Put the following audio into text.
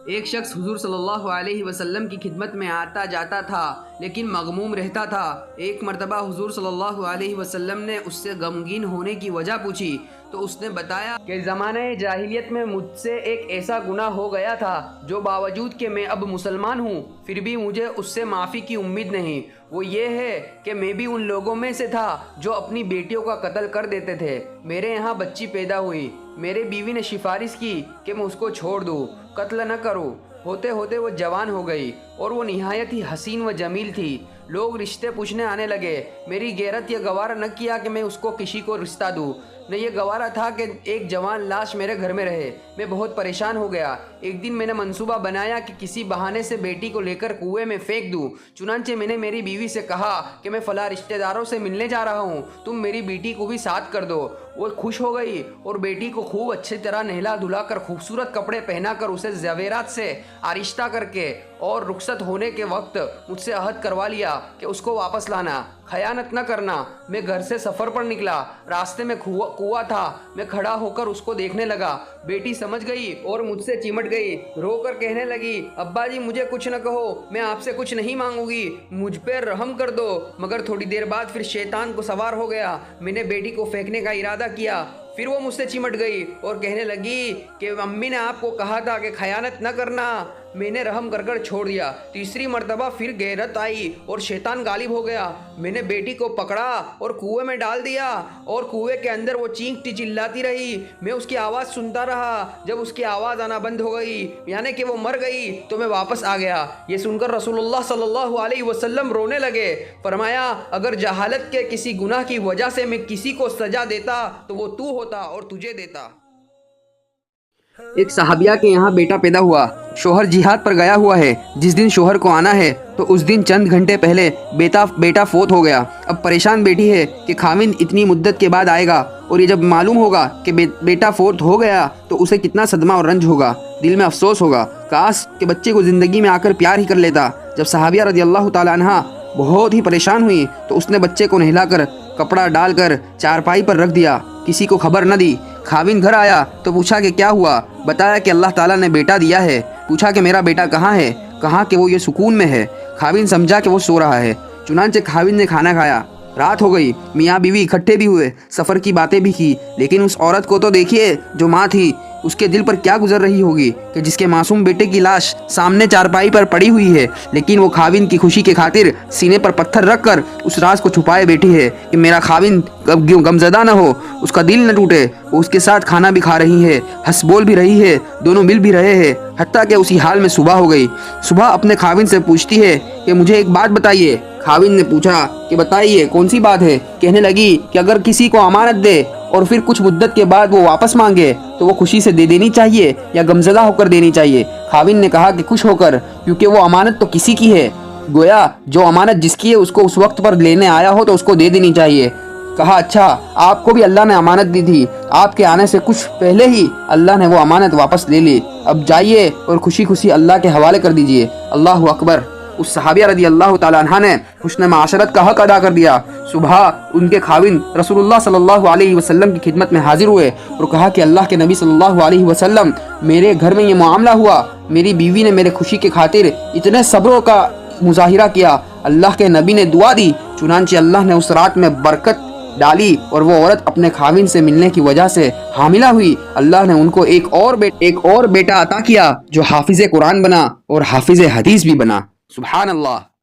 ایک شخص حضور صلی اللہ علیہ وسلم کی خدمت میں آتا جاتا تھا لیکن مغموم رہتا تھا۔ ایک مرتبہ حضور صلی اللہ علیہ وسلم نے اس سے غمگین ہونے کی وجہ پوچھی تو اس نے بتایا کہ زمانہ جاہلیت میں مجھ سے ایک ایسا گناہ ہو گیا تھا جو باوجود کہ میں اب مسلمان ہوں پھر بھی مجھے اس سے معافی کی امید نہیں۔ وہ یہ ہے کہ میں بھی ان لوگوں میں سے تھا جو اپنی بیٹیوں کا قتل کر دیتے تھے۔ میرے یہاں بچی پیدا ہوئی، میرے بیوی نے سفارش کی کہ میں اس کو چھوڑ دوں، قتل نہ کروں۔ ہوتے ہوتے وہ جوان ہو گئی اور وہ نہایت ہی حسین و جمیل تھی۔ لوگ رشتے پوچھنے آنے لگے۔ میری غیرت یہ گوارا نہ کیا کہ میں اس کو کسی کو رشتہ دوں، نہ یہ گوارا تھا کہ ایک جوان لاش میرے گھر میں رہے۔ میں بہت پریشان ہو گیا۔ ایک دن میں نے منصوبہ بنایا کہ کسی بہانے سے بیٹی کو لے کر کنویں میں پھینک دوں۔ چنانچہ میں نے میری بیوی سے کہا کہ میں فلاں رشتہ داروں سے ملنے جا رہا ہوں، تم میری بیٹی کو بھی ساتھ کر دو۔ وہ خوش ہو گئی اور بیٹی کو خوب اچھی طرح نہلا دھلا کر خوبصورت کپڑے پہنا کر اسے زیورات سے آرائشتہ کر کے اور رخصت ہونے کے وقت مجھ سے عہد کروا لیا کہ اس کو واپس لانا، خیانت نہ کرنا۔ میں گھر سے سفر پر نکلا، راستے میں کنواں تھا، میں کھڑا ہو کر اس کو دیکھنے لگا۔ بیٹی سمجھ گئی اور مجھ سے چمٹ گئی، رو کر کہنے لگی، ابا جی مجھے کچھ نہ کہو، میں آپ سے کچھ نہیں مانگوں گی، مجھ پہ رحم کر دو۔ مگر تھوڑی دیر بعد پھر شیطان کو سوار ہو گیا۔ میں نے بیٹی کو پھینکنے کا ارادہ کیا، پھر وہ مجھ سے چمٹ گئی اور کہنے لگی کہ امی نے آپ کو کہا تھا کہ خیانت نہ کرنا۔ میں نے رحم کر کر چھوڑ دیا۔ تیسری مرتبہ پھر غیرت آئی اور شیطان غالب ہو گیا۔ میں نے بیٹی کو پکڑا اور کنویں میں ڈال دیا اور کنویں کے اندر وہ چیختی چلاتی رہی۔ میں اس کی آواز سنتا رہا۔ جب اس کی آواز آنا بند ہو گئی یعنی کہ وہ مر گئی تو میں واپس آ گیا۔ یہ سن کر رسول اللہ صلی اللہ علیہ وسلم رونے لگے۔ فرمایا اگر جہالت کے کسی گناہ کی وجہ سے میں کسی کو سزا دیتا تو وہ تو ہوتا اور تجھے دیتا۔ ایک صحابیہ کے یہاں بیٹا پیدا ہوا۔ شوہر جہاد پر گیا ہوا ہے۔ جس دن شوہر کو آنا ہے تو اس دن چند گھنٹے پہلے بیٹا فوت ہو گیا۔ اب پریشان بیٹی ہے کہ خاوند اتنی مدت کے بعد آئے گا اور یہ جب معلوم ہوگا کہ بیٹا فوت ہو گیا تو اسے کتنا صدمہ اور رنج ہوگا، دل میں افسوس ہوگا، کاش کہ بچے کو زندگی میں آ کر پیار ہی کر لیتا۔ جب صحابیہ رضی اللہ تعالیٰ عنہ بہت ہی پریشان ہوئی تو اس نے بچے کو نہلا کر کپڑا ڈال کر چارپائی پر رکھ دیا، کسی کو خبر نہ دی۔ خاوند گھر آیا تو پوچھا کہ کیا ہوا؟ بتایا کہ اللہ تعالیٰ نے بیٹا دیا ہے۔ پوچھا کہ میرا بیٹا کہاں ہے؟ کہا کہ وہ یہ سکون میں ہے۔ خاوند سمجھا کہ وہ سو رہا ہے، چنانچہ خاوند نے کھانا کھایا۔ رات ہو گئی، میاں بیوی اکٹھے بھی ہوئے، سفر کی باتیں بھی کی، لیکن اس عورت کو تو دیکھیے جو ماں تھی، اس کے دل پر کیا گزر رہی ہوگی کہ جس کے معصوم بیٹے کی لاش سامنے چارپائی پر پڑی ہوئی ہے، لیکن وہ خاوند کی خوشی کی خاطر سینے پر پتھر رکھ کر اس راز کو چھپائے بیٹھی ہے کہ میرا خاوند غمزدہ نہ ہو، اس کا دل نہ ٹوٹے۔ وہ اس کے ساتھ کھانا بھی کھا رہی ہے، ہنس بول بھی رہی ہے، دونوں مل بھی رہے ہیں، حتیٰ کہ اسی حال میں صبح ہو گئی۔ صبح اپنے خاوند سے پوچھتی ہے کہ مجھے ایک بات بتائیے۔ خاوند نے پوچھا کہ بتائیے کون سی بات ہے؟ کہنے لگی کہ اگر کسی کو امانت دے اور پھر کچھ مدت کے بعد وہ واپس مانگے تو وہ خوشی سے دے دینی چاہیے یا غمزدہ ہو کر دینی چاہیے؟ خاوند نے کہا کہ خوش ہو کر، کیونکہ وہ امانت تو کسی کی ہے، گویا جو امانت جس کی ہے اس کو اس وقت پر لینے آیا ہو تو اس کو دے دینی چاہیے۔ کہا اچھا، آپ کو بھی اللہ نے امانت دی تھی، آپ کے آنے سے کچھ پہلے ہی اللہ نے وہ امانت واپس لے لی، اب جائیے اور خوشی خوشی اللہ کے حوالے کر دیجیے۔ اللہ اکبر۔ اس صحابیہ رضی اللہ تعالیٰ عنہ نے حسن معاشرت کا حق ادا کر دیا۔ صبح ان کے خاوند رسول اللہ صلی اللہ علیہ وسلم کی خدمت میں حاضر ہوئے اور کہا کہ اللہ کے نبی صلی اللہ علیہ وسلم، میرے گھر میں یہ معاملہ ہوا، میری بیوی نے میرے خوشی کی خاطر اتنے صبروں کا مظاہرہ کیا۔ اللہ کے نبی نے دعا دی، چنانچہ اللہ نے اس رات میں برکت ڈالی اور وہ عورت اپنے خاوند سے ملنے کی وجہ سے حاملہ ہوئی۔ اللہ نے ان کو ایک اور بیٹا عطا کیا جو حافظ قرآن بنا اور حافظ حدیث بھی بنا۔ سبحان اللہ۔